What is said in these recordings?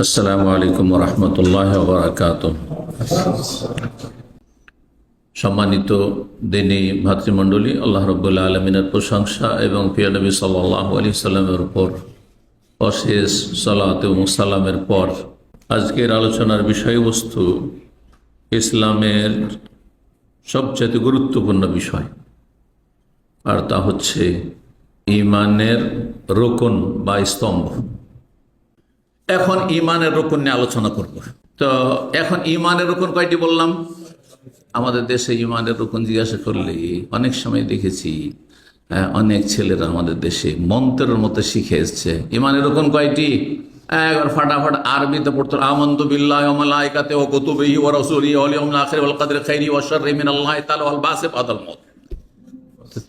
আসসালামু আলাইকুম রহমতুল্লাহ বারাকাতুহ। সম্মানিত দিনী ভাতৃমণ্ডলী, আল্লাহ রাব্বুল আলামিনের প্রশংসা এবং প্রিয় নবী সাল্লাল্লাহু আলাইহি সাল্লামের উপর অশেষ সালাত এবং সালামের পর আজকের আলোচনার বিষয়বস্তু ইসলামের সবচেয়ে গুরুত্বপূর্ণ বিষয়, আর তা হচ্ছে ঈমানের রোকন বা স্তম্ভ। এখন ঈমানের রোকন নিয়ে আলোচনা করব। তো এখন ঈমানের রোকন কয়টি বললাম? আমাদের দেশে ঈমানের রোকন জিজ্ঞাসা করলে অনেক সময় দেখেছি অনেক ছেলেরা আমাদের দেশে মন্ত্রের মতো শিখে এসছে ঈমানের রোকন কয়টি। একবার ফাটাফাট আরবিতে পড়তো, আমানতু বিল্লাহি ওয়া মালাইকাতিহি ওয়া কুতুবিহি ওয়া রাসূলিহি ওয়াল ইয়াউমিল আখির ওয়াল কদরি খাইরিহি ওয়া শাররিহি মিনাল্লাহি তাআলা ওয়াল বাসি বাদাল মউত।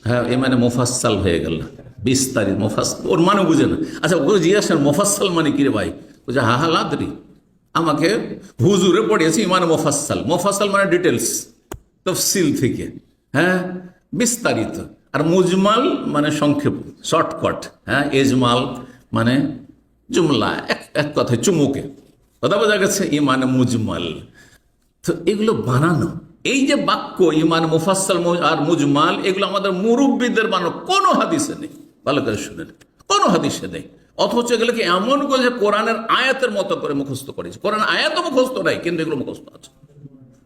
হ্যাঁ, ঈমানে মুফাসসাল হয়ে গেল, বিস্তারিত মুফাসসাল। ওর মানে বুঝে না। আচ্ছা, ও জিজ্ঞাসা মুফাসসাল মানে কি রে ভাই? বুঝে হা হা লাদরি, আমাকে হুজুরে পড়িয়েছে ঈমানে মুফাসসাল। মুফাসসাল মানে ডিটেলস, তফসিল থেকে, হ্যাঁ, বিস্তারিত। আর মুজমাল মানে সংক্ষেপ, শর্টকাট। হ্যাঁ, এজমাল মানে জুমলা, এক কথায় চুমুকে কথা বোঝা গেছে। ঈমানে মুজমাল, তো এগুলো বানানো। এই যে বাক্য ঈমান মুফাসসাল আর মুজমাল, এগুলো আমাদের মুরব্বীদের বানানো, কোনো হাদিসে নেই। ভালো করে শুনেন, কোনো হাদিসে নেই। অথচ এগুলোকে এমন করে যে কোরআনের আয়াতের মতো করে মুখস্থ করেছে। কোরআন আয়াত মুখস্থ নাই, কিন্তু এগুলো মুখস্থ আছে।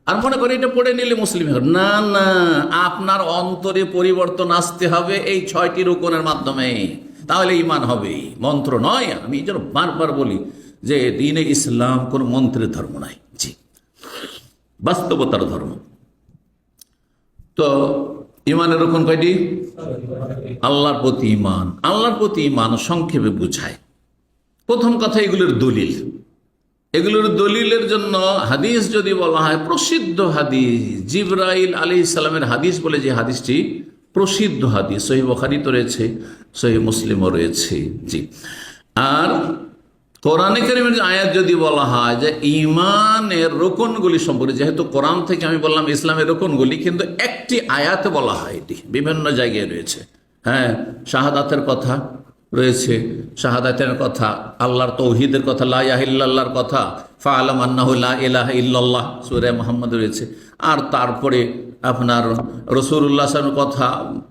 আর মনে করি এটা পড়ে নিলে মুসলিম হবে না। না, আপনার অন্তরে পরিবর্তন আসতে হবে এই 6টি রুকনের মাধ্যমে, তাহলে ঈমান হবে, মন্ত্র নয়। আমি এই জন্য বারবার বলি যে দ্বীনে ইসলাম কোন মন্ত্রের ধর্ম নাই, জি, বাস্তবতার ধর্ম। তো ঈমানের রুকন কয়টি? আল্লাহর প্রতি ঈমান। আল্লাহর প্রতি ঈমান সংক্ষেপে বুঝায়। প্রথম কথা, এগুলোর দলিল। এগুলোর দলিলের জন্য হাদিস যদি বলা হয়, প্রসিদ্ধ হাদিস জিবরাইল আলাইহিস সালামের হাদিস বলে যে হাদিসটি প্রসিদ্ধ হাদিস, সহিহ বুখারীতে রয়েছে, সহিহ মুসলিমও রয়েছে, জি। আর কোরআনে কারীমের আয়াত যদি বলা হয় যে ঈমানের রোকনগুলি সম্পর্কে, যেহেতু কোরআন থেকে আমি বললাম ইসলামের রোকনগুলি, কিন্তু একটি আয়াতে বলা হয়, এটি বিভিন্ন জায়গায় রয়েছে। হ্যাঁ, শাহাদাতের কথা রয়েছে, শাহাদাতের কথা, আল্লাহর তৌহিদের কথা, লা ইলাহা ইল্লাল্লাহর কথা, ফাআলাম আন্নাহু লা ইলাহা ইল্লাল্লাহ সূরা মুহাম্মদ রয়েছে। আর তারপরে আপনার রাসূলুল্লাহ সাল্লাল্লাহু আলাইহি ওয়াসাল্লামের কথা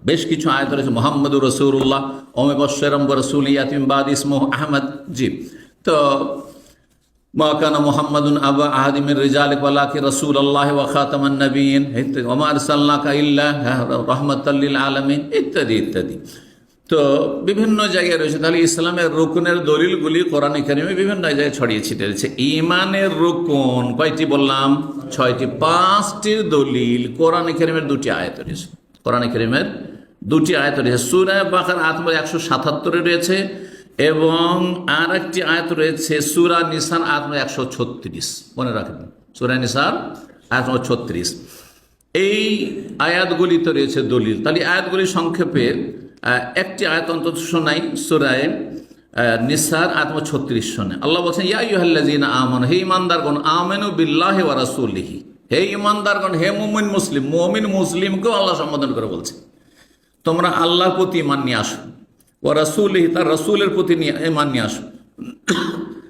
বেশ কিছু আয়াত রয়েছে, মুহাম্মাদুর রাসূলুল্লাহ ওয়া মুবাশশিরাম ওয়া রাসূলিয়াতিন মিন বাদি ইসমুহু আহমদ, জি। তো মা কানা মুহাম্মাদুন আবা আহাদিম মির রিজালিকুম ওয়ালাকিন রাসূলুল্লাহি ওয়া খাতামান নবিয়্যিন ওয়া মা আরসালনাকা ইল্লা রাহমাতাল লিল আলামিন, ইত্যাদি ইত্যাদি। তো বিভিন্ন জায়গায় রয়েছে। তাহলে ইসলামের রুকনের দলিলগুলি কোরআনে কারিমে বিভিন্ন জায়গায় ছড়িয়ে ছিটিয়ে রয়েছে। ঈমানের রুকন কয়টি বললাম? 6টি। 5টির দলিল কোরআনে কারিমের 2টি আয়াত রয়েছে। কোরআনে কারিমের 2টি আয়াত রয়েছে। সূরা বাকারা আয়াত নম্বর 177 রয়েছে, এবং আর একটি আয়াত রয়েছে সূরা নিসার আয়াত নম্বর 136। মনে রাখবেন, সূরা নিসার আয়াত নম্বর 36। এই আয়াতগুলিতে রয়েছে দলিল। তাহলে আয়াতগুলি সংক্ষেপে একটি আয়াত অন্তত শোনাই। সূরা নিসার আয়াত নম্বর 36 শোনে। আল্লাহ বলছেন, ইয়া আইয়ুহাল্লাযীনা আমানু, হে ঈমানদারগণ, আমানু বিল্লাহি ওয়া রাসূলিহি, হে ঈমানদারগণ, হে মুমিন মুসলিম। মুমিন মুসলিমকেও আল্লাহ সম্বোধন করে বলছে, তোমরা আল্লাহর প্রতি ঈমান নিয়ে আসো, ওয়া রাসূলিহি, তার রাসূলের প্রতি ঈমান নিয়ে আসো,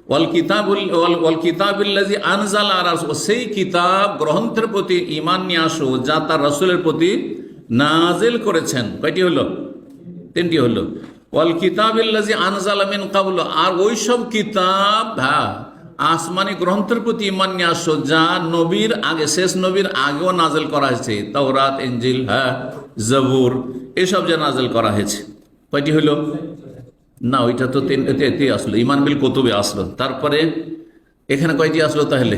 ওয়াল কিতাবিল্লাযী আনজালা আলা রাসূল, সেই কিতাব গ্রন্থের প্রতি ঈমান নিয়ে আসো যা তার রাসূলের প্রতি নাজিল করেছেন। কয়টি হলো? 3টি হলো। ওয়াল কিতাবিল্লাযী আনজালা মিন ক্বাবল, আর ওই সব কিতাব, হ্যাঁ, আসমানি গ্রন্থের প্রতি ঈমান নিয়ে আসো যা নবীর আগে, শেষ নবীর আগেও নাজিল করা হয়েছে। তাওরাত, ইনজিল, হ্যাঁ, জবুর, এসব যা নাজিল করা হয়েছে। কয়টি হলো? না, ওইটা তো 3টি আসলো, ঈমান বিল কুতুবে আসলো। তারপরে এখানে কয়টি আসলো তাহলে?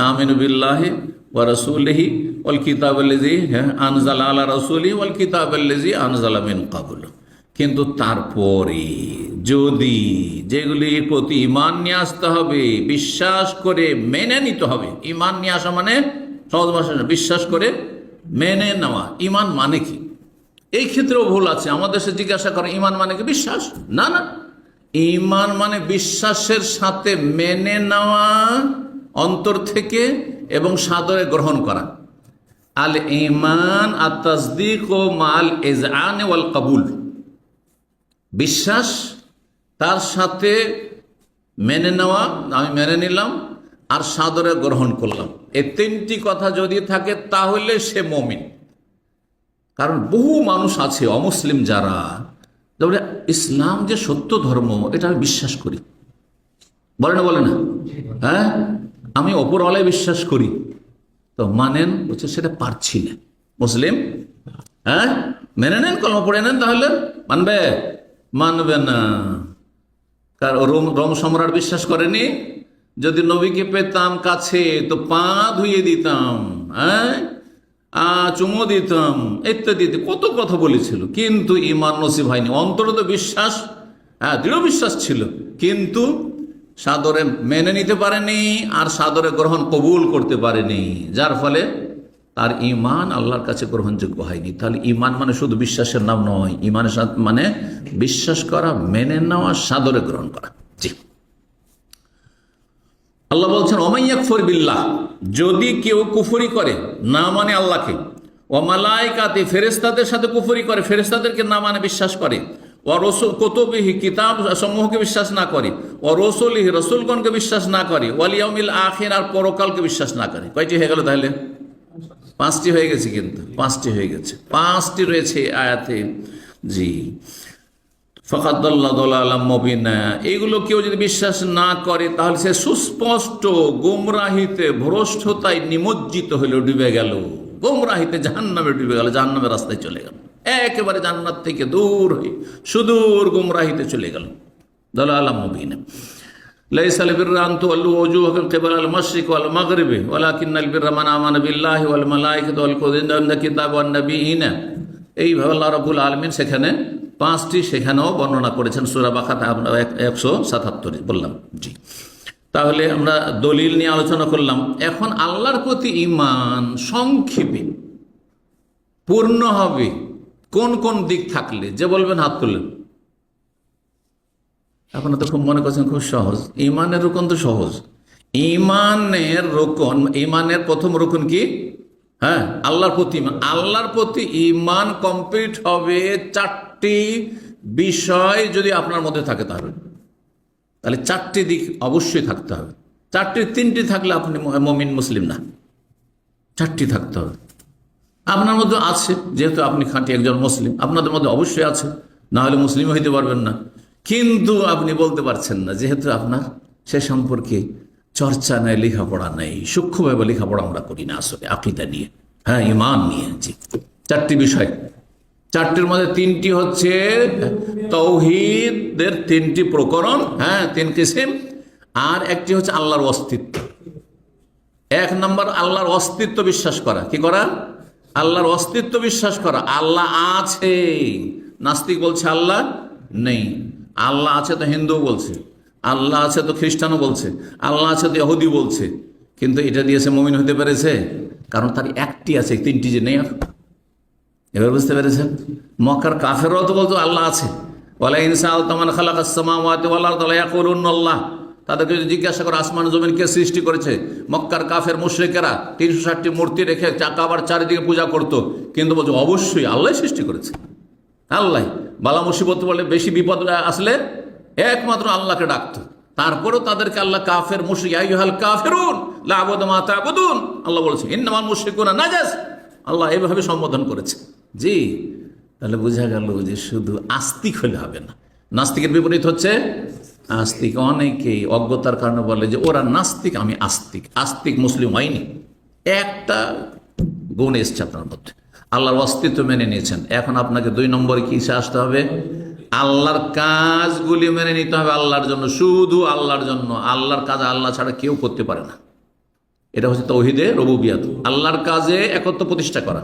আমিনু বিল্লাহি ওয়া রাসূলিহি ওয়াল কিতাবিল্লাযী আনজালা আলা রাসূলিহি ওয়াল কিতাবিল্লাযী আনজালা মিন ক্বাবল। কিন্তু তারপরে যদি যেগুলির প্রতি ঈমান নিয়ে আসতে হবে, বিশ্বাস করে মেনে নিতে হবে। ঈমান নিয়ে আসা মানে সহজ ভাষা, বিশ্বাস করে মেনে নেওয়া। ঈমান মানে কি? এই ক্ষেত্রেও ভুল আছে। আমাদের দেশে জিজ্ঞাসা করে ঈমান মানে কি? বিশ্বাস। না না, ঈমান মানে বিশ্বাসের সাথে মেনে নেওয়া অন্তর থেকে এবং সাদরে গ্রহণ করা। আল ঈমান আত তাসদীক ও মাল ইযআন ওয়াল কবুল, বিশ্বাস তার সাথে মেনে নেওয়া, আমি মেনে নিলাম, আর সাদরে গ্রহণ করলাম। এই তিনটি কথা যদি থাকে তাহলে সে মুমিন। কারণ বহু মানুষ আছে অমুসলিম যারা বলে ইসলাম যে সত্য ধর্ম এটা আমি বিশ্বাস করি, বলে না হ্যাঁ, আমি অপরওয়ালায় বিশ্বাস করি, তো মানেন বলছে সেটা পারছি না। মুসলিম হ্যাঁ, মেনে নেন, কলমা পড়ে নেন, তাহলে মানবে না। কারণ রোম সম্রাট বিশ্বাস করেনি যদি নবীকে পেতাম কাছে তো পা ধুইয়ে দিতাম, হ্যাঁ, চুমো দিতাম ইত্যাদি কত কথা বলেছিল, কিন্তু ঈমান নসিব হয়নি। অন্তরে তো বিশ্বাস, হ্যাঁ, দৃঢ় বিশ্বাস ছিল, কিন্তু সাদরে মেনে নিতে পারেনি আর সাদরে গ্রহণ কবুল করতে পারেনি, যার ফলে তার ঈমান আল্লাহর কাছে গ্রহণযোগ্য হয়নি। তাহলে ঈমান মানে শুধু বিশ্বাসের নাম নয়, ঈমানের মানে বিশ্বাস করা, মেনে নেওয়া, সাদরে গ্রহণ করা। জি, আল্লাহ বলছেন ওমাইয়াকফুর বিল্লাহ, যদি কেউ কুফরি করে, না মানে আল্লাহকে, ও মালাইকাতে, ফেরেশতাদের সাথে কুফরি করে, ফেরেশতাদেরকে না মানে বিশ্বাস করে, ও রসুল কুতুবিহি, কিতাব সমূহকে বিশ্বাস না করে, ও রসুলিহি, রসুলগণকে বিশ্বাস না করে, ওয়াল ইয়াউমিল আখির, আর পরকালকে বিশ্বাস না করে। কয়টি হয়ে গেল তাহলে? 5টি হয়ে গেছে, কিন্তু 5টি হয়ে গেছে, 5টি রয়েছে আয়াতে। জি, এইগুলো কেউ যদি বিশ্বাস না করে তাহলে সে সুস্পষ্ট গুমরাহিতে, ভ্রষ্টতায় নিমজ্জিত হইল, ডুবে গেল, গুমরাহিতে, জাহান্নামে ডুবে গেল, জাহান্নামের রাস্তায় চলে গেল, একেবারে জান্নাত থেকে দূর হয়ে সুদূর গুমরাহিতে চলে গেল। দালালাম মুবিনা। লাইসাল বিররা আন তুওয়াল্লু ওজুহাকুম কিবালাল মাশরিক ওয়াল মাগরিবি ওয়ালাকিন্নাল বিররা মান আমানা বিল্লাহি ওয়াল মালাইকাতি ওয়াল কিতাব ওয়ান নাবিয়িনা। এইভাবে আল্লাহ রাব্বুল আলামিন সেখানে 5টি সেখানেও বর্ণনা করেছেন। সূরা বাকারা 177 বললাম। জি, তাহলে আমরা দলিল নিয়ে আলোচনা করলাম। এখন আল্লাহর প্রতি ঈমান সংক্ষেপে পূর্ণ হবে কোন কোন দিক থাকলে, যে বলবেন হাত তুললেন। এখন তো খুব মনে করছেন খুব সহজ, ঈমানের রুকন তো সহজ। ঈমানের রুকন, ঈমানের প্রথম রুকন কি? হ্যাঁ, আল্লাহর প্রতি ঈমান। আল্লাহর প্রতি ঈমান কমপ্লিট হবে 4টি বিষয় যদি আপনার মধ্যে থাকে, তাহলে 4টি দিক অবশ্যই থাকতে হবে। 4টির 3টি থাকলে আপনি মুমিন, মুসলিম না। 4টি থাকতে হবে। আপনার মধ্যে আছে, যেহেতু আপনি খাঁটি একজন মুসলিম, আপনাদের মধ্যে অবশ্যই আছে, না হলে মুসলিম হইতে পারবেন না। কিন্তু আপনি বলতে পারছেন না, যেহেতু আপনার সে সম্পর্কে চর্চা নেই, লেখাপড়া নেই, সূক্ষ্মভাবে লেখাপড়া আমরা করি না আসলে আকীদা নিয়ে, হ্যাঁ, ঈমান নিয়ে। জি, 4টি বিষয়। 4টির মধ্যে 3টি হচ্ছে তাওহীদের 3টি প্রকরণ, হ্যাঁ, 3 কিসিম, আর একটি হচ্ছে আল্লাহর অস্তিত্ব। 1 নম্বর আল্লাহর অস্তিত্ব বিশ্বাস করা। কি করা? আল্লাহর অস্তিত্ব বিশ্বাস করা। আল্লাহ আছে, নাস্তিক বলছে আল্লাহ নেই। আল্লাহ আছে তো হিন্দু বলছে, আল্লাহ আছে তো খ্রিস্টানও বলছে, আল্লাহ আছে তো ইহুদি বলছে, কিন্তু এটা দিয়ে সে মুমিন হতে পেরেছে? কারণ তার একটি আছে, 3টি যে নেই। এবার বুঝতে পেরেছেন? মক্কার কাফেররাও তো বলতো আল্লাহ আছে, ওয়ালা ইন সাআলতা মান খালাকাস সামাওয়াতি ওয়াল আরদা লা ইয়াকুলুনা আল্লাহ। তাদেরকে যদি জিজ্ঞাসা করে আসমান জমিন কে সৃষ্টি করেছে, মক্কার কাফের মুশরিকেরা 360টি মূর্তি রেখে কাবার চারিদিকে পূজা করত, কিন্তু বলছে অবশ্যই আল্লাহ সৃষ্টি করেছে। আল্লাহ বালা মুসিবত বলে বেশি বিপদ আসলে একমাত্র আল্লাহকে ডাকতো। তারপরেও তাদেরকে আল্লাহ কাফের মুশরিক, ইয়া আইয়ুহাল কাফিরুন লা আ'বুদু মা তা'বুদুন, আল্লাহ বলেছে ইন্নামাল মুশরিকুনা নাজাস। আল্লাহ এভাবে সম্বোধন করেছে। জি, তাহলে বোঝা গেল যে শুধু আস্তিক হলে হবে না। নাস্তিকের বিপরীত হচ্ছে আস্তিক। অনেকেই অজ্ঞতার কারণে বলে যে ওরা নাস্তিক, আমি আস্তিক। আস্তিক মুসলিম হয়নি। একটা গুণ এসছে আপনার মধ্যে, আল্লাহর অস্তিত্ব মেনে নিয়েছেন। এখন আপনাকে 2 নম্বরে কিসে আসতে হবে? আল্লাহর কাজগুলি মেনে নিতে হবে আল্লাহর জন্য, শুধু আল্লাহর জন্য। আল্লাহর কাজ আল্লাহ ছাড়া কেউ করতে পারে না। এটা হচ্ছে তাওহীদে রুবুবিয়্যাত, আল্লাহর কাজে একত্ব প্রতিষ্ঠা করা।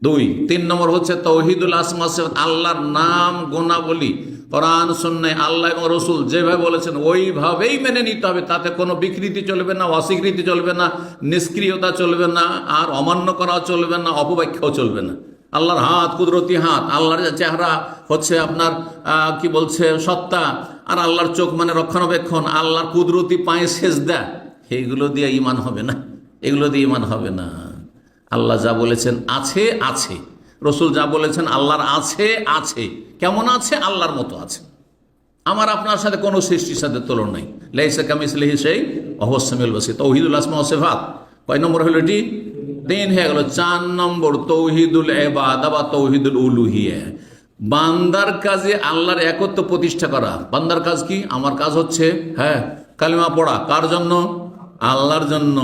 2, 3 নম্বর হচ্ছে তাওহীদুল আসমা ওয়াস সিফাত, আল্লাহর নাম গুণাবলী কোরআন সুন্নাহ আল্লাহ এবং রসুল যেভাবে বলেছেন ওইভাবেই মেনে নিতে হবে। তাতে কোনো বিকৃতি চলবে না, অস্বীকৃতি চলবে না, নিষ্ক্রিয়তা চলবে না, আর অমান্য করা চলবে না, অপব্যাখ্যাও চলবে না। আল্লাহর হাত কুদরতি হাত, আল্লাহর চেহারা হচ্ছে আপনার কি বলছে সত্তা, আর আল্লাহর চোখ মানে রক্ষণাবেক্ষণ, আল্লাহর কুদরতি পায়ে সেজদা, এইগুলো দিয়ে ঈমান হবে না, এগুলো দিয়ে ঈমান হবে না। আল্লাহ যা বলেছেন আছে আছে, রসুল যা বলেছেন আল্লাহর আছে আছে। কেমন আছে? আল্লাহর মতো আছে। আমার আপনার সাথে কোনো সৃষ্টির সাথে তুলনা নাই। লাইসা কামিসলিহি শাই ওয়া হুয়াস সামিউল বাসীর। তাওহীদুল আসমা ওয়া সিফাত কয় নম্বর হলো এটি? 3 হয়ে গেল। 4 নম্বর তাওহীদুল ইবাদা বা তাওহীদুল উলুহিয়া, বান্দার কাজে আল্লাহর একত্ব প্রতিষ্ঠা করা। বান্দার কাজ কি? আমার কাজ হচ্ছে কালিমা পড়া। কার জন্য? আল্লাহর জন্য।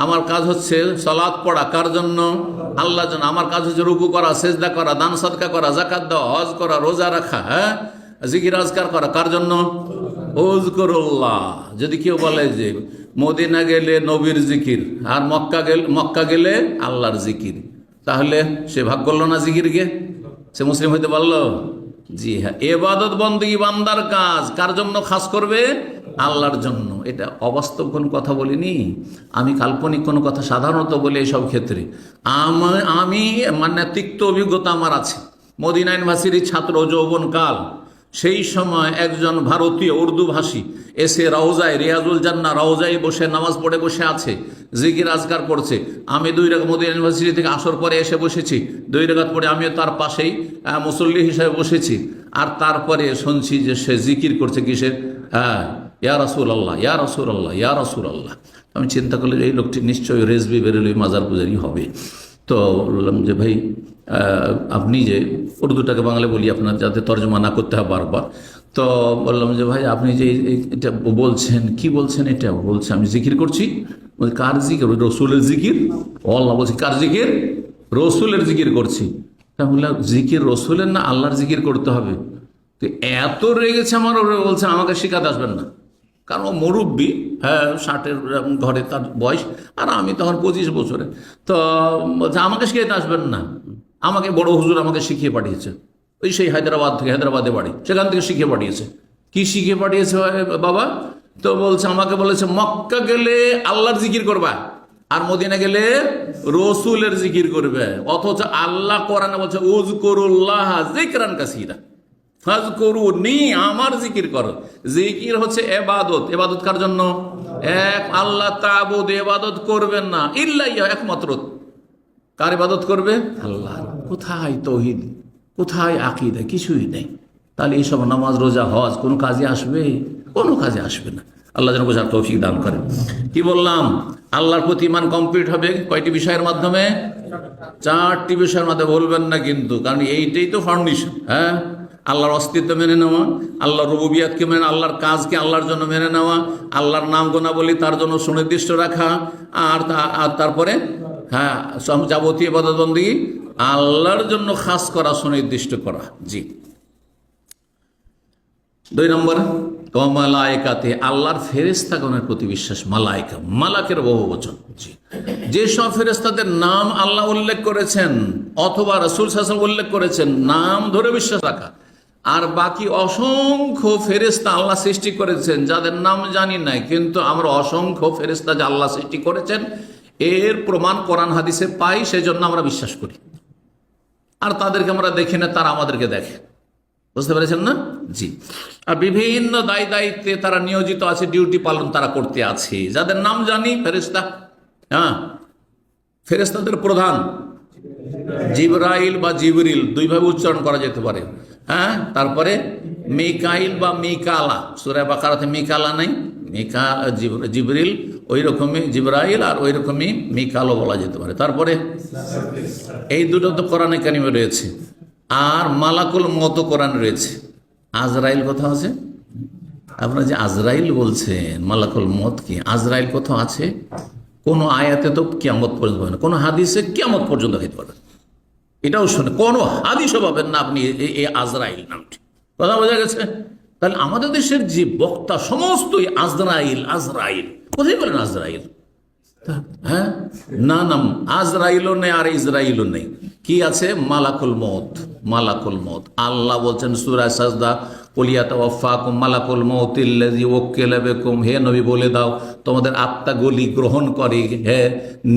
আমার কাজ হচ্ছে সালাত পড়া। কার জন্য? আল্লাহর জন্য। আমার কাজ হচ্ছে রুকু করা, সেজদা করা, দান সাদকা করা, যাকাত দেওয়া, হজ করা, রোজা রাখা, জিকির আজকার করা। কার জন্য? উযকুরুল্লাহ। যদি কেউ বলে যে মদিনা গেলে নবীর জিকির আর মক্কা গেলে আল্লাহর জিকির, তাহলে সে ভাগ করলো না জিকির গিয়ে? সে মুসলিম হইতে পারলো? জি হ্যাঁ। ইবাদত বন্দেগী বান্দার কাজ কার জন্য খাস করবে? আল্লাহর জন্য। এটা অবাস্তব কোনো কথা বলিনি আমি, কাল্পনিক কোনো কথা সাধারণত বলি এইসব ক্ষেত্রে। আমি মানে তিক্ত অভিজ্ঞতা আমার আছে। মদিনা ইউনিভার্সিটির ছাত্র যৌবনকাল, সেই সময় একজন ভারতীয় উর্দু ভাষী এসে রওজায়, রিয়াজুল জান্নাহ রওজায় বসে নামাজ পড়ে বসে আছে, জিকির আজকার পড়ছে। আমি 2 রাকাত মদিনা ইউনিভার্সিটি থেকে আসর পরে এসে বসেছি, 2 রাকাত পড়ে আমিও তার পাশেই মুসল্লি হিসেবে বসেছি। আর তারপরে শুনছি যে সে জিকির করছে কিসের? ইয়া রাসূলুল্লাহ, ইয়া রাসূলুল্লাহ, ইয়া রাসূলুল্লাহ। আমি চিন্তা করলাম এই লোকটি নিশ্চয়ই রেজবি বেরেলভি মাজার পূজারি হবে। তো বললাম যে ভাই আপনি যে উর্দুটাকে বাংলা বলি আপনার যাতে তর্জমা না করতে হয় বারবার, তো বললাম যে ভাই আপনি যে এটা বলছেন, কি বলছেন? এটা বলছে আমি জিকির করছি। বলছি কার জিকির? রসুলের জিকির। আল্লাহ বলছি কার জিকির? রসুলের জিকির করছি। তা বললাম জিকির রসুলের না আল্লাহর জিকির করতে হবে? তো এত রেগেছে আমার ওপরে, বলছে আমাকে শেখাতে আসবেন না, কারণ ও মুরব্বী, 60-এর ঘরে তার বয়স, আর আমি তখন 25 বছরে। তো বলছে আমাকে শিখাতে আসবেন না, আমাকে বড় হুজুর আমাকে শিখিয়ে পাঠিয়েছে, ওই সেই হায়দ্রাবাদ থেকে, হায়দ্রাবাদে বাড়ি, সেখান থেকে শিখিয়ে পাঠিয়েছে। কি শিখিয়ে পাঠিয়েছে বাবা? তো বলছে আমাকে বলেছে মক্কা গেলে আল্লাহর জিকির করবা আর মদিনা গেলে রসুলের জিকির করবে। অথচ আল্লাহ কোরআনে বলছে উযকুরুল্লাহ যিকরান কাসীরা ফাযকুরুনি, আমার জিকির করো। জিকির হচ্ছে ইবাদত। ইবাদত কার জন্য? এক আল্লাহ। তাবুদ, ইবাদত করবেন না ইল্লা ইয়া, একমাত্র। কার ইবাদত করবে? আল্লাহ। কোথায় তাওহীদ, কোথায় আকীদা? কিছুই নেই। তাহলে এইসব নামাজ, রোজা, হজ কোনো কাজে আসবে? কোনো কাজে আসবে না। আল্লাহ যেন বোঝার তৌফিক দান করেন। কি বললাম? আল্লাহর প্রতি ঈমান কমপ্লিট হবে কয়টি বিষয়ের মাধ্যমে? 4টি বিষয়ের মাধ্যমে। বলবেন না কিন্তু, কারণ এইটাই তো ফাউন্ডেশন। আল্লাহর অস্তিত্ব মেনে নেওয়া, আল্লাহর রুবুবিয়াতকে মেনে, আল্লাহর কাজকে আল্লাহর জন্য মেনে নেওয়া, আল্লাহর নাম গুণাবলী তার জন্য সুনির্দিষ্ট রাখা, আর তারপরে যাবতীয় ইবাদত বন্দেগী আল্লাহর জন্য খাস করা, সুনির্দিষ্ট করা। জি। 2 নম্বর মালায়েকাতে, আল্লাহর ফেরেশতাগণের প্রতি বিশ্বাস। মালায়েকা, মালাকের বহুবচন। জি। যেসব ফেরেশতাদের নাম আল্লাহ উল্লেখ করেছেন অথবা রাসূল সাল্লাল্লাহু আলাইহি ওয়াসাল্লাম উল্লেখ করেছেন, নাম ধরে বিশ্বাস রাখা। আর বাকি অসংখ্য ফেরেশতা আল্লাহ সৃষ্টি করেছেন যাদের নাম জানি নাই, কিন্তু আমরা অসংখ্য ফেরেশতা যে আল্লাহ সৃষ্টি করেছেন এর প্রমাণ কোরআন হাদিসে পাই, সেজন্য আমরা বিশ্বাস করি। আর তাদেরকে আমরা দেখি না, তারা আমাদেরকে দেখে। বুঝতে পেরেছেন না? জি। আর বিভিন্ন দায়িত্বে তারা নিয়োজিত আছে, ডিউটি পালন তারা করতে আছে, যাদের নাম জানি। ফেরেশতা, ফেরেশতাদের প্রধান জিবরাইল বা জিবরিল, 2 ভাবে উচ্চারণ করা যেতে পারে। তারপরে মিকাইল বা মিকালা, সূরা বাকারাতে মিকালা নাই, জিবরিল ওই রকমই জিবরাইল, আর ওই রকমই মিকালও বলা যেতে পারে। তারপরে এই দুটো তো কোরআনে কারিমে রয়েছে। আর মালাকুল মত কোরআন রয়েছে। আজরাইল কোথাও আছে? আপনারা যে আজরাইল বলছেন, মালাকুল মত কি? আজরাইল কোথাও আছে? কোনো আয়াতে তো কিয়ামত পর্যন্ত হবে না, কোনো হাদিসে কিয়ামত পর্যন্ত হইতে পারে, এটাও শুনে কোনো হাদিসও পাবেন না আপনি এই আজরাইল নামটি। কথা বোঝা গেছে? তাহলে আমাদের দেশের যে বক্তা সমস্তই আজরাইল আজরাইল, কোথায় বলেন আজরাইল? না, নাম আজরাইলও নেই আর ইসরাইলও নেই। কি আছে? মালাকুল মত। মালাকুল মত আল্লাহ বলছেন সূরা সাজদা, কুলিয়া তাওয়াফাকুম মালাকুল মউতিল্লাযী ওয়াক্কালা বিকুম, হে নবী বলে দাও তোমাদের আত্মাগুলি গ্রহণ করে,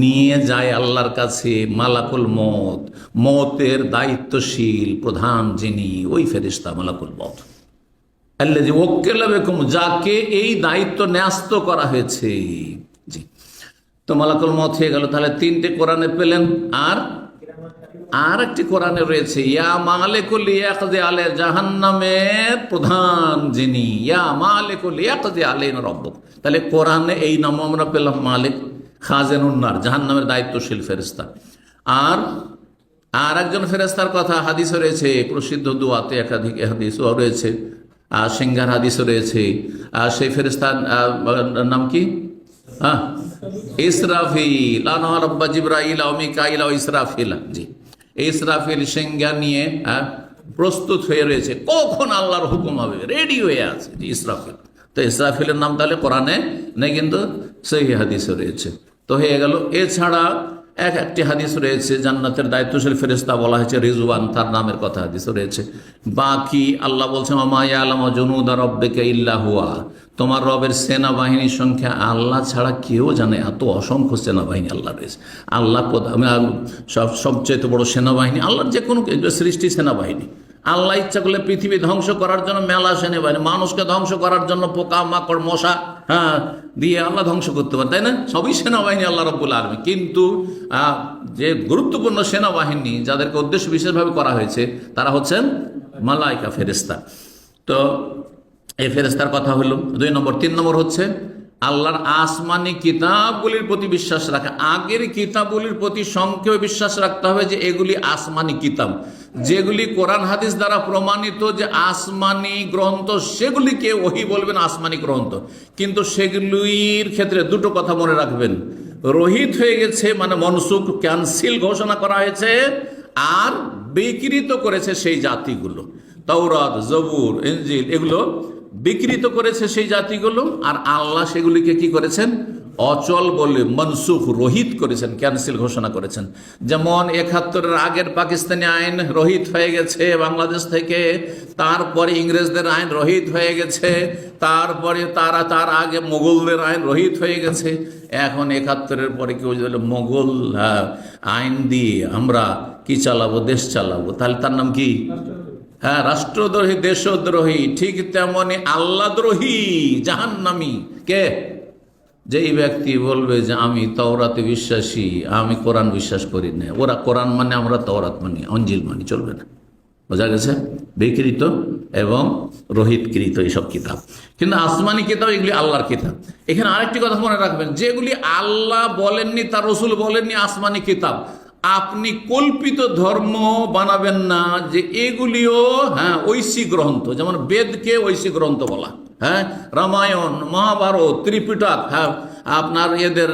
নিয়ে যায় আল্লাহর কাছে মালাকুল মত। মতের দায়িত্বশীল প্রধান যিনি, ওই ফেরেশতা মালাকুল মত। আল্লাযী ওয়াক্কালা বিকুম, যাকে এই দায়িত্ব ন্যস্ত করা হয়েছে। জি। তো মালাকুল মত হয়ে গেল। তাহলে 3টে কোরআনে পেলেন। আর আর একটি কোরআনে রয়েছে ইয়া মালিকুল ইয়াকদি আলে, জাহান্নামের প্রধান যিনি, ইয়া মালিকুল ইয়াকদি আলাইনা রাব্বুক। তাহলে কোরআনে এই নাম আমরা পেলাম, মালিক খাজেনুন নার, জাহান্নামের দায়িত্বশীল ফেরেশতা। আর একজন ফেরেশতার কথা হাদিসে রয়েছে, প্রসিদ্ধ দুয়াতে একাধিক হাদিসও রয়েছে, সিংহার হাদিসও রয়েছে। সেই ফেরেশতার নাম কি? ইসরাফিল। আনা রাব্বা জিবরাইল ওয়া মিকাইল ওয়া ইসরাফিল। জি, ইসরাফিল সিংহা নিয়ে প্রস্তুত হয়ে রয়েছে, কখন আল্লাহর হুকুম হবে, রেডি হয়ে আছে। জি, ইসরাফিল। তো ইসরাফিলের নাম তাহলে কোরআনে নেই, কিন্তু সহিহ হাদিসে রয়েছে। তো হয়ে গেল। এছাড়া একটি হাদিস রয়েছে, জান্নাতের দায়িত্বশীল ফেরেশতা বলা হয়েছে রিজওয়ান, তার নামের কথা হাদিস রয়েছে। বাকি আল্লাহ বলছেন মা ইয়ালামু জুনুদা রাব্বিকা ইল্লা হুয়া, তোমার রবের সেনাবাহিনীর সংখ্যা আল্লাহ ছাড়া কেউ জানে। এত অসংখ্য সেনাবাহিনী আল্লাহ রয়েছে। আল্লাহ সবচেয়ে বড় সেনাবাহিনী আল্লাহর যে কোনো সৃষ্টি সেনাবাহিনী। আল্লাহ ইচ্ছা করলে পৃথিবী ধ্বংস করার জন্য মেলা সেনাবাহিনী, মানুষকে ধ্বংস করার জন্য পোকা মাকড় মশা দিয়ে আল্লাহ ধ্বংস করতে পারে, তাই না? সবই সেনাবাহিনী আল্লাহ রাব্বুল আলামিন। কিন্তু যে গুরুত্বপূর্ণ সেনাবাহিনী যাদেরকে উদ্দেশ্য বিশেষভাবে করা হয়েছে তারা হচ্ছেন মালাইকা, ফেরেশতা। তো এই ফেরেশতার কথা হলো 2 নম্বর। 3 নম্বর হচ্ছে আল্লাহর আসমানি কিতাবগুলির প্রতি বিশ্বাস রাখা। আগের কিতাবগুলির প্রতি সংক্ষেপে বিশ্বাস রাখতে হবে যে এগুলি আসমানি কিতাব, যেগুলি কোরআন হাদিস দ্বারা প্রমাণিত যে আসমানি গ্রন্থ, সেগুলিকে ওহী বলবেন আসমানি গ্রন্থ। কিন্তু সেগুলির ক্ষেত্রে দুটো কথা মনে রাখবেন, রহিত হয়ে গেছে মানে মনসুখ, ক্যান্সেল ঘোষণা করা হয়েছে, আর বিকৃত করেছে সেই জাতিগুলো। তাওরাত, জবুর, ইনজিল এগুলো বিকৃত করেছে সেই জাতিগুলো, আর আল্লাহ সেগুলিকে কি করেছেন? অচল বলে মনসুখ, রহিত করেছেন, ক্যান্সেল ঘোষণা করেছেন। যেমন 71-এর আগের পাকিস্তানি আইন রহিত হয়ে গেছে বাংলাদেশ থেকে, তারপরে ইংরেজদের আইন রহিত হয়ে গেছে, তারপরে তার আগে মোগলদের আইন রহিত হয়ে গেছে। এখন 71-এর পরে কেউ যদি মোগল আইন দিয়ে আমরা কি চালাবো, দেশ চালাবো, তাহলে তার নাম কি? হ্যাঁ, রাষ্ট্রদ্রোহী, দেশদ্রোহী। ঠিক তেমনি আল্লাহদ্রোহী, জাহান্নামী। কে? যেই ব্যক্তি বলবে যে আমি তাওরাতে বিশ্বাসী, আমি কোরআন বিশ্বাস করি না, ওরা কোরআন মানে আমরা তাওরাত মানি, ইনজিল মানি, চলবে না। বোঝা গেছে? বিকৃত এবং রহিতকৃত এইসব কিতাব। কিন্তু আসমানি কিতাব এগুলি আল্লাহর কিতাব। এখানে আরেকটি কথা মনে রাখবেন, যেগুলি আল্লাহ বলেননি, তার রসুল বলেননি আসমানি কিতাব, আপনি কল্পিত ধর্ম বানাবেন না যে এগুলিও ঐশী গ্রন্থ। যেমন বেদকে ঐশী গ্রন্থ বলা, রামায়ণ, মহাভারত, ত্রিপিটক, আপনার এদের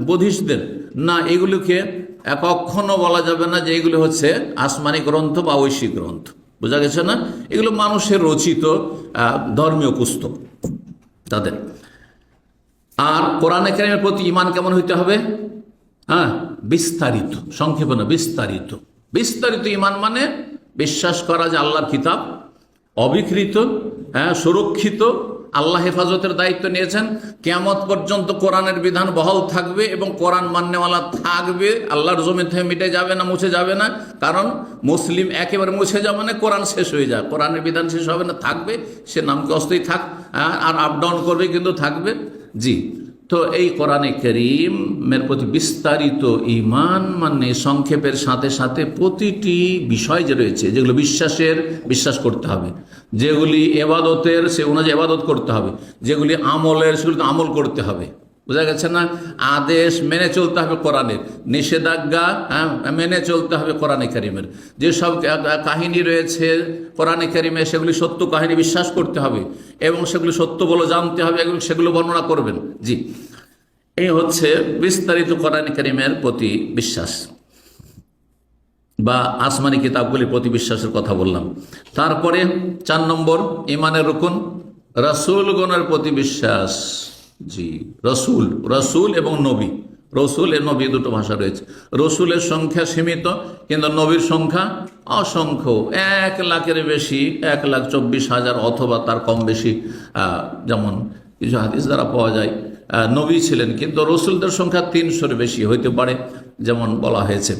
বুদ্ধিস্টদের না, এগুলিকে কখনো বলা যাবে না যে এগুলি হচ্ছে আসমানি গ্রন্থ বা ঐশী গ্রন্থ। বোঝা গেছে না? এগুলো মানুষের রচিত ধর্মীয় পুস্তক তাদের। আর কোরআনে কারীমের প্রতি ঈমান কেমন হইতে হবে? বিস্তারিত, সংক্ষেপে না, বিস্তারিত। বিস্তারিত ঈমান মানে বিশ্বাস করা যে আল্লাহর কিতাব অবিকৃত, সুরক্ষিত, আল্লাহ হেফাজতের দায়িত্ব নিয়েছেন, কিয়ামত পর্যন্ত কোরআনের বিধান বহাল থাকবে এবং কোরআন মান্যওয়ালা থাকবে, আল্লাহর জমি থেকে মিটে যাবে না, মুছে যাবে না। কারণ মুসলিম একেবারে মুছে যাবে না, কোরআন শেষ হয়ে যায়, কোরআনের বিধান শেষ হবে না, থাকবে, সে নামকে অস্থায়ী থাক, আর আপ ডাউন করবে কিন্তু থাকবে। জি, তো এই কোরআনে কারীমের প্রতি বিস্তারিত ঈমান মানে সংক্ষেপের সাথে সাথে প্রতিটি বিষয় যে রয়েছে, যেগুলো বিশ্বাস করতে হবে, যেগুলি এবাদতের সে অনুযায়ী এবাদত করতে হবে, যেগুলি আমলের সেগুলো আমল করতে হবে। বোঝা গেছে না? আদেশ মেনে চলতে হবে কোরআনের, নিষেধাজ্ঞা মেনে চলতে হবে কোরআনে কারীমের। যেসব কাহিনী রয়েছে কোরআনে কারীমে সেগুলি সত্য কাহিনী বিশ্বাস করতে হবে এবং সেগুলি সত্য বলে জানতে হবে এবং সেগুলো বর্ণনা করবেন। জি, এই হচ্ছে বিস্তারিত কোরআনে কারীমের প্রতি বিশ্বাস বা আসমানি কিতাবগুলির প্রতি বিশ্বাসের কথা বললাম। তারপরে 4 নম্বর ঈমানের রুকন, রাসূলগণের প্রতি বিশ্বাস। জি, রসুল এবং নবী। রসুল এর নবী দুটো ভাষা রয়েছে। রসুলের সংখ্যা সীমিত, কিন্তু নবীর সংখ্যা অসংখ্য, 1 লাখের বেশি, 1,24,000 অথবা তার কম বেশি। যেমন কিছু হাদিস দ্বারা পাওয়া যায় নবী ছিলেন, কিন্তু রসুলদের সংখ্যা 300-এর বেশি হইতে পারে, যেমন বলা হয়েছে।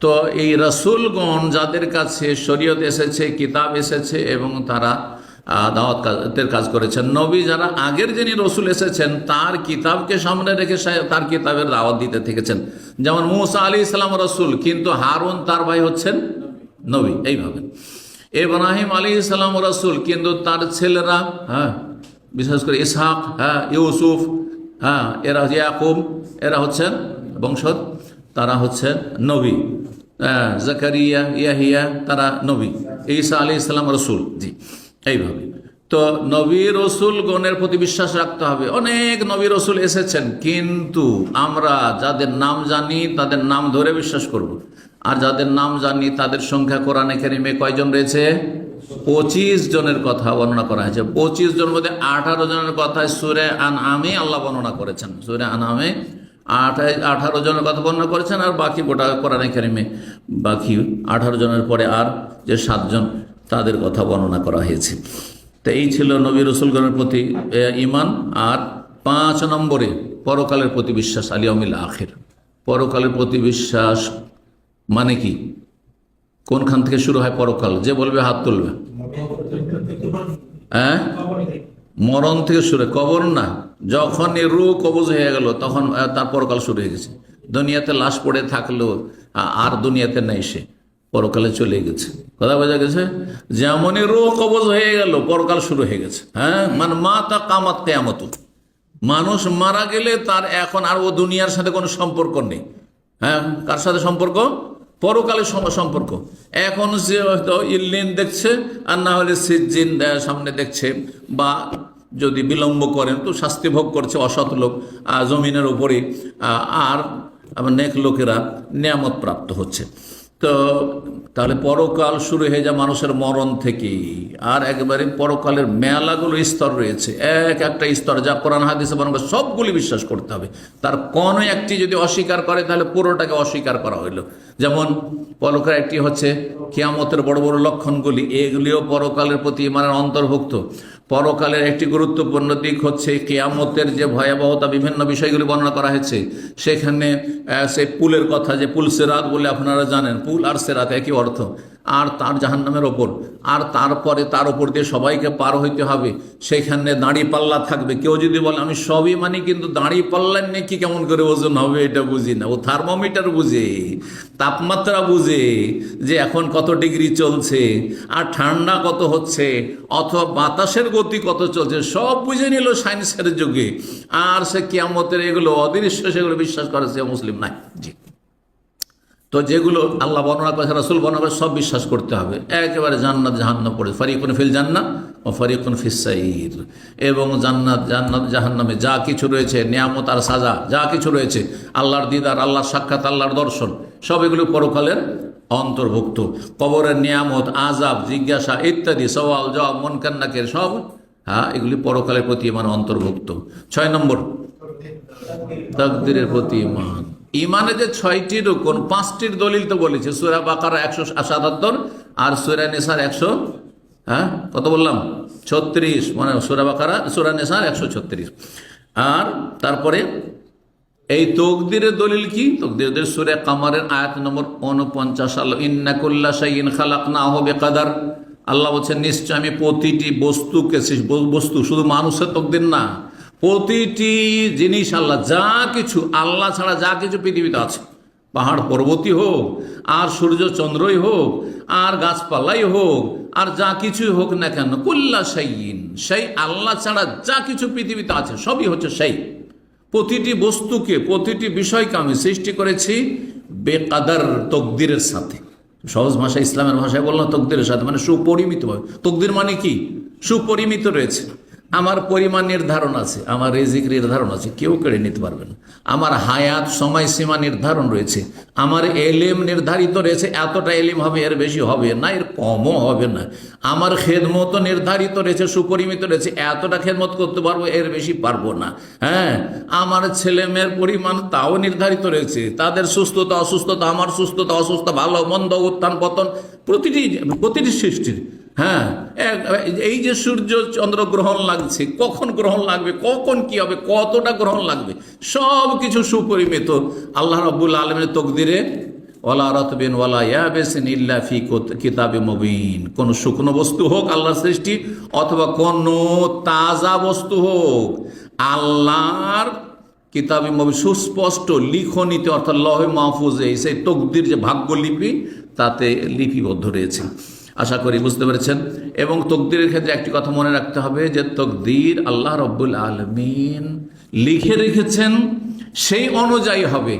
তো এই রাসূলগণ যাদের কাছে শরীয়ত এসেছে, কিতাব এসেছে এবং তারা দাওয়াতের কাজ করেছেন। নবী যারা আগের যিনি রসুল এসেছেন তার কিতাবকে সামনে রেখে তার কিতাবের দাওয়াত দিতে থেকেছেন। যেমন মুসা আলী ইসলাম রসুল, কিন্তু হারুন তার ভাই হচ্ছেন নবী। এইভাবে ইব্রাহিম আলী ইসলাম রসুল, কিন্তু তার ছেলেরা, বিশেষ করে ইসহাক, ইউসুফ, এরা ইয়াকুব, এরা হচ্ছেন বংশধর, তারা হচ্ছেন নবী। জাকারিয়া, ইয়াহিয়া, তারা নবী। ঈসা আলী ইসলাম রসুল। জি, এইভাবে তো নবী রসুল গণের প্রতি বিশ্বাস রাখতে হবে। অনেক নবী রসুল এসেছেন, কিন্তু আমরা যাদের নাম জানি তাদের নাম ধরে বিশ্বাস করব। আর যাদের নাম জানি তাদের সংখ্যা কোরআনে কারিমে কয়জন রয়েছে? 25 জনের কথা বর্ণনা করা হয়েছে। 25 জন মধ্যে 18 জনের কথা সূরা আনআমে আল্লাহ বর্ণনা করেছেন। সূরা আনআমে 18 জনের কথা বর্ণনা করেছেন, আর বাকি গোটা কোরআনে কারিমে বাকি 18 জনের পরে আর যে 7 জন তাদের কথা বর্ণনা করা হয়েছে। তো এই ছিল নবী রসুলগণের প্রতি ঈমান। আর 5 নম্বরে পরকালের প্রতি বিশ্বাস, আল ইয়াউমিল আখির। পরকালের প্রতি বিশ্বাস মানে কি? কোনখান থেকে শুরু হয় পরকাল? যে বলবে হাত তুলবে। মরণ থেকে শুরু, কবর না। যখন রূহ কবজ হয়ে গেল তখন তার পরকাল শুরু হয়ে গেছে। দুনিয়াতে লাশ পড়ে থাকলো আর দুনিয়াতে নেই, সে পরকালে চলে গেছে। কথা বোঝা গেছে? যেমনই রূহ কবজ হয়ে গেল পরকাল শুরু হয়ে গেছে। মানে মা তা কামাত কিয়ামত। মানুষ মারা গেলে তার এখন আর ও দুনিয়ার সাথে কোনো সম্পর্ক নেই। কার সাথে সম্পর্ক? পরকালের সম্পর্ক। এখন সে হয়তো ইল্লিন দেখছে, আর না হলে সিজ্জিন সামনে দেখছে, বা যদি বিলম্ব করেন তো শাস্তি ভোগ করছে অসৎ লোক জমিনের উপরে, আর নেক লোকেরা নিয়ামত প্রাপ্ত হচ্ছে। তো তাহলে পরকাল শুরু হয়ে যায় মানুষের মরণ থেকে। আর একবারে পরকালের মেলাগুলো স্তর রয়েছে, এক একটা স্তর, যা কোরআন হাদিসে বর্ণনা সবগুলি বিশ্বাস করতে হবে। তার কোনো একটি যদি অস্বীকার করে তাহলে পুরোটাকে অস্বীকার করা হইল। যেমন পরকাল একটি হচ্ছে কিয়ামতের বড় বড় লক্ষণগুলি, এগুলিও পরকালের প্রতি ইমানের অন্তর্ভুক্ত। পরকালের একটি গুরুত্বপূর্ণ দিক হচ্ছে কিয়ামতের যে ভয়াবহতা, বিভিন্ন বিষয়গুলি বর্ণনা করা হয়েছে। সেখানে সেই পুলের কথা, যে পুল সিরাত বলে আপনারা জানেন, পুল আর সিরাত একই অর্থ, আর তার জাহান্নামের ওপর, আর তারপরে তার ওপর দিয়ে সবাইকে পার হইতে হবে। সেখানে দাঁড়ি পাল্লা থাকবে। কেউ যদি বলে আমি সবই মানি, কিন্তু দাঁড়ি পাল্লার নাকি কেমন করে ওজন হবে এটা বুঝি না। ও থার্মোমিটার বুঝে, তাপমাত্রা বুঝে, যে এখন কত ডিগ্রি চলছে আর ঠান্ডা কত হচ্ছে, অথবা বাতাসের গতি কত চলছে, সব বুঝে নিল সায়েন্সের যুগে। আর সে কিয়ামতের এগুলো অদৃশ্য, সেগুলো বিশ্বাস করে সে মুসলিম নাই। জি, তো যেগুলো আল্লাহ বর্ণনা করেছে, রাসূল বর্ণনা করে, সব বিশ্বাস করতে হবে। একেবারে জান্নাত জাহান্নাম পড়ে, ফারিকুন ফিল জান্নাহ ও ফারিকুন ফিস সাইর। এবং জান্নাত জাহান্নামে যা কিছু রয়েছে, নিয়ামত আর সাজা যা কিছু রয়েছে, আল্লাহর দিদার, আল্লাহর সাক্ষাৎ, আল্লাহর দর্শন, সব এগুলো পরকালের অন্তর্ভুক্ত। কবরের নিয়ামত, আযাব, জিজ্ঞাসা ইত্যাদি, সওয়াল জবাব, মুনকার নাকির, সব এগুলি পরকালের প্রতি ইমান অন্তর্ভুক্ত। 6 নম্বর তাকদীরের প্রতি ইমান। ইমানে যে 6টি রুকন, 5টির দলিল তো বলেছে। সূরা বাকারা 177 আর সূরা নিসার 100, কত বললাম? 36। মানে সূরা বাকারা, সূরা নিসার 136। আর তারপরে এই তকদিরের দলিল কি? তকদিরের সূরা কামারের আয়াত নম্বর 49, আল্লাহ ইন্না কুল্লা শাইইন খালাকনাহু বিকদার। আল্লাহ বলছেন নিশ্চয় আমি প্রতিটি বস্তুকে, বস্তু শুধু মানুষের তকদির না, প্রতিটি জিনিস আল্লাহ, যা কিছু আল্লাহ ছাড়া যা কিছু পৃথিবীতে আছে, পাহাড় পর্বতই হোক, আর সূর্য চন্দ্রই হোক, আর গাছপালাই হোক, আর যা কিছুই হোক না কেন, কুল্লা শাইইন, সেই আল্লাহ ছাড়া যা কিছু পৃথিবীতে আছে সবই হচ্ছে সেই। প্রতিটি বস্তুকে, প্রতিটি বিষয়কে আমি সৃষ্টি করেছি বেকাদার, তকদিরের সাথে। সহজ ভাষা, ইসলামের ভাষায় বললাম তকদিরের সাথে, মানে সুপরিমিতভাবে। তকদির মানে কি? সুপরিমিত রয়েছে। আমার পরিমাণ নির্ধারণ আছে, আমার রিজিক নির্ধারণ আছে, কেউ কেড়ে নিতে পারবে না। আমার হায়াত সময়সীমা নির্ধারণ রয়েছে, আমার এলেম নির্ধারিত রয়েছে, এতটা এলিম হবে, এর বেশি হবে না, এর কমও হবে না। আমার খেদমত নির্ধারিত রয়েছে, সুপরিমিত রয়েছে, এতটা খেদমত করতে পারবো, এর বেশি পারবো না। আমার ছেলে মেয়ের পরিমাণ তাও নির্ধারিত রয়েছে, তাদের সুস্থতা অসুস্থতা, আমার সুস্থতা অসুস্থতা, ভালো মন্দ, উত্থান পতন, প্রতিটি সৃষ্টির। এই যে সূর্য চন্দ্র গ্রহণ লাগছে, কখন গ্রহণ লাগবে, কখন কি হবে, কতটা গ্রহণ লাগবে, সব কিছু সুপরিমিত আল্লাহ রাব্বুল আলামিনের তকদিরে ওয়ালা রাতবিন ওয়ালা ইয়াবিসিন ইল্লা ফি কিতাবিম মুবিন। কোন শুকনো বস্তু হোক আল্লাহর সৃষ্টি, অথবা কোন তাজা বস্তু হোক আল্লাহর কিতাবে মুবিন সুস্পষ্ট লিখনিতে, অর্থাৎ লহে মাহফুজে, সেই তকদির যে ভাগ্যলিপি তাতে লিপিবদ্ধ রয়েছে। আশা করি বুঝতে পেরেছেন। এবং তকদিরের ক্ষেত্রে একটি কথা মনে রাখতে হবে যে তকদির আল্লাহ রব্বুল আলামিন লিখে রেখেছেন, সেই অনুযায়ী হবে,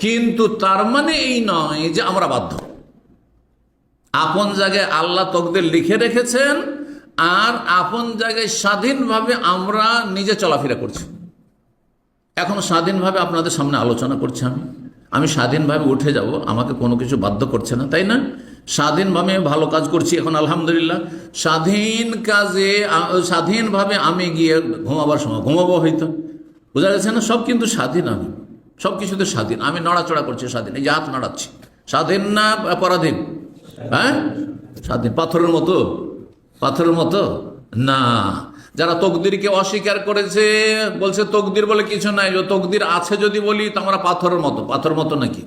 কিন্তু তার মানে এই নয় যে আমরা বাধ্য। আপন জায়গায় আল্লাহ তকদির লিখে রেখেছেন, আর আপন জায়গায় স্বাধীনভাবে আমরা নিজে চলাফেরা করছি। এখন স্বাধীনভাবে আপনাদের সামনে আলোচনা করছি, আমি স্বাধীনভাবে উঠে যাব, আমাকে কোনো কিছু বাধ্য করছে না, তাই না? স্বাধীনভাবে ভালো কাজ করছি এখন আলহামদুলিল্লাহ। স্বাধীন কাজে স্বাধীনভাবে আমি গিয়ে ঘুমাবার সময় ঘুমাবো হয়তো, বোঝা গেছে না? সব কিন্তু স্বাধীন, আমি সব কিছুতে স্বাধীন। আমি নড়াচড়া করছি স্বাধীন, এই যে হাত নাড়াচ্ছি, স্বাধীন না পরাধীন? হ্যাঁ, স্বাধীন। পাথরের মতো, পাথরের মতো না। যারা তকদিরকে অস্বীকার করেছে, বলছে তকদির বলে কিছু নাই, তকদির আছে যদি বলি তো আমরা পাথরের মতো। পাথরের মতো নাকি?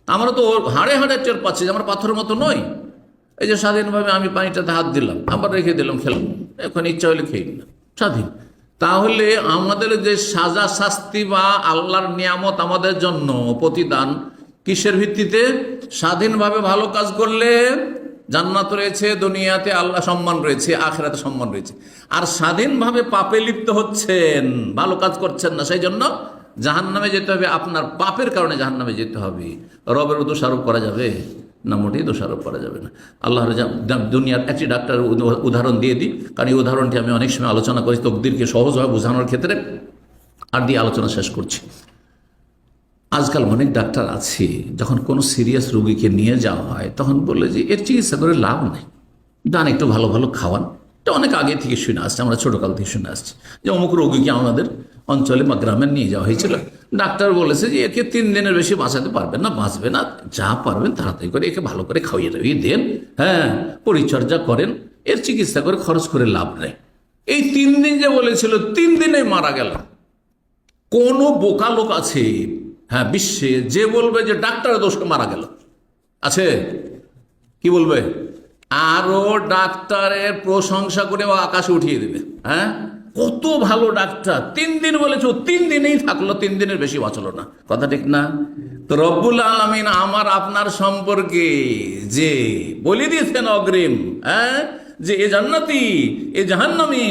আমরা তো হাড়ে হাড়ে টের পাচ্ছি যে আমরা পাথরের মতো নই। এই যে স্বাধীনভাবে আমি পানিটাতে হাত দিলাম, আবার রেখে দিলাম, খেলাম, এখন ইচ্ছা হলে খেয়ে নিলাম, স্বাধীন। তাহলে আমাদের যে সাজা শাস্তি বা আল্লাহর নিয়ামত আমাদের জন্য প্রতিদান কিসের ভিত্তিতে? স্বাধীনভাবে ভালো কাজ করলে জান্নাত রয়েছে, দুনিয়াতে আল্লাহ সম্মান রয়েছে, আখিরাতে সম্মান রয়েছে। আর স্বাধীনভাবে পাপে লিপ্ত হচ্ছেন, ভালো কাজ করছেন না, সেই জন্য জাহান্নামে যেতে হবে। আপনার পাপের কারণে জাহান্নামে যেতে হবে। রবের দোষারোপ করা যাবে না? মোটেই দোষারোপ করা যাবে না। আল্লাহর দুনিয়ার একটি ডাক্তার উদাহরণ দিয়ে দিই, কারণ এই উদাহরণটি আমি অনেক সময় আলোচনা করি তকদিরকে সহজভাবে বোঝানোর ক্ষেত্রে, আর দিয়ে আলোচনা শেষ করছি। আজকাল অনেক ডাক্তার আছে, যখন কোনো সিরিয়াস রোগীকে নিয়ে যাওয়া হয় তখন বলে যে এর চিকিৎসা করে লাভ নেই, দান একটু ভালো ভালো খাওয়ান। এটা অনেক আগে থেকে শুনে আসছে, আমরা ছোটোকাল থেকে শুনে আসছি যে অমুক রোগীকে আমাদের অঞ্চলে বা গ্রামে নিয়ে যাওয়া হয়েছিল। ডাক্তার বলেছে যে একে 3 দিনের বেশি বাঁচাতে পারবেন না, বাঁচবে না, যা পারবেন তাড়াতাড়ি করে একে ভালো করে খাইয়ে দাইয়ে দেন, হ্যাঁ, পরিচর্যা করেন, এর চিকিৎসা করে খরচ করে লাভ নেই। এই 3 দিন যে বলেছিল, 3 দিনে মারা গেল। কোনো বোকা লোক আছে হ্যাঁ বিশ্বে যে বলবে যে ডাক্তারের দোষে মারা গেল? আছে? কি বলবে? আরো ডাক্তারের প্রশংসা করে ও আকাশে উঠিয়ে দেবে। হ্যাঁ, কত ভালো ডাক্তার, 3 দিন বলেছে, 3 দিনেই থাকলো, 3 দিনের বেশি বাঁচলো না। কথা ঠিক না? তো রব্বুল আলামিন আমার আপনার সম্পর্কে যে বলে দিয়েছেন অগ্রিম, হ্যাঁ, যে এ জান্নাতি, এ জাহান্নামী,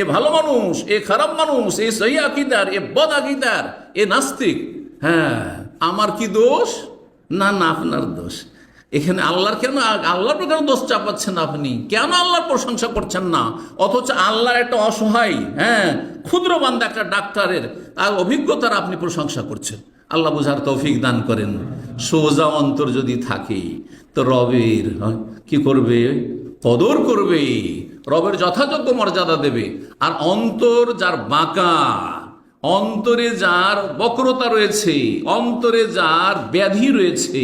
এ ভালো মানুষ, এ খারাপ মানুষ, এ সহি আকীদার, এ বদ আকীদার, এ নাস্তিক, হ্যাঁ, আমার কি দোষ? না না, আপনার দোষ। এখানে আল্লাহর কেন, আল্লাহর কেন দোষ চাপাচ্ছেন আপনি? কেন আল্লাহর প্রশংসা করছেন না? অথচ আল্লাহর একটা অসহায়, হ্যাঁ, ক্ষুদ্র বান্দা একটা ডাক্তারের আর অভিজ্ঞতার আপনি প্রশংসা করছেন। আল্লাহ বুঝার তৌফিক দান করেন। সোজা অন্তর যদি থাকে তো রবের কি করবে? কদর করবে, রবের যথাযোগ্য মর্যাদা দেবে। আর অন্তর যার বাঁকা, অন্তরে যার বক্রতা রয়েছে, অন্তরে যার ব্যাধি রয়েছে,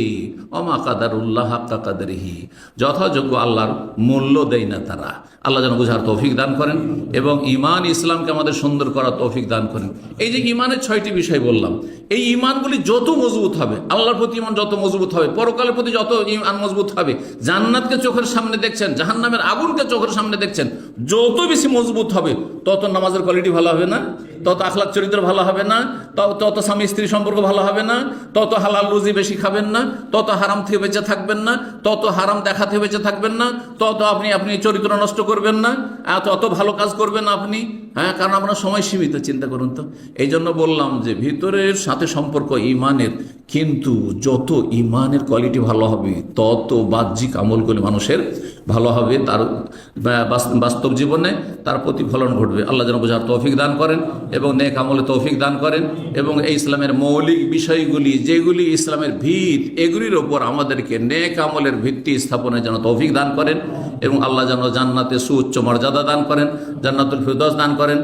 অমা কাদারুল্লাহ হাক্কা কাদরিহি, যথাযোগ্য আল্লাহর মূল্য দেয় না তারা। আল্লাহ যেন বুঝার তৌফিক দান করেন এবং ঈমান ইসলামকে আমাদের সুন্দর করার তৌফিক দান করেন। এই যে ঈমানের 6টি বিষয় বললাম, এই ঈমানগুলি যত মজবুত হবে, আল্লাহর প্রতি ঈমান যত মজবুত হবে, পরকালের প্রতি যত ঈমান মজবুত হবে, জান্নাতকে চোখের সামনে দেখছেন, জাহান্নামের আগুনকে চোখের সামনে দেখছেন, যত বেশি মজবুত হবে তত নামাজের কোয়ালিটি ভালো হবে না, তত আখলাক চরিত্র ভালো হবে না, তত স্বামী স্ত্রী সম্পর্ক ভালো হবে না, তত হালাল রুজি বেশি খাবেন না, তত হারাম থেকে বেঁচে থাকবেন না, তত হারাম দেখা থেকে বেঁচে থাকবেন না, তত আপনি চরিত্র নষ্ট করবেন না, তত ভালো কাজ করবেন আপনি। হ্যাঁ, কারণ আপনার সময় সীমিত, চিন্তা করুন তো। এই জন্য বললাম যে ভিতরের সাথে সম্পর্ক ঈমানের, কিন্তু যত ঈমানের কোয়ালিটি ভালো হবে তত বাহ্যিক আমলগুলি মানুষের ভালো হবে, তার বাস্তব জীবনে তার প্রতিফলন ঘটবে। আল্লাহ যেন বোঝার তৌফিক দান করেন এবং নেক আমলে তৌফিক দান করেন এবং এই ইসলামের মৌলিক বিষয়গুলি যেগুলি ইসলামের ভিত, এগুলির ওপর আমাদেরকে নেক আমলের ভিত্তি স্থাপনের জন্য তৌফিক দান করেন এবং আল্লাহ যেন জান্নাতে সুউচ্চ মর্যাদা দান করেন, জান্নাতুল ফিরদৌস দান করেন।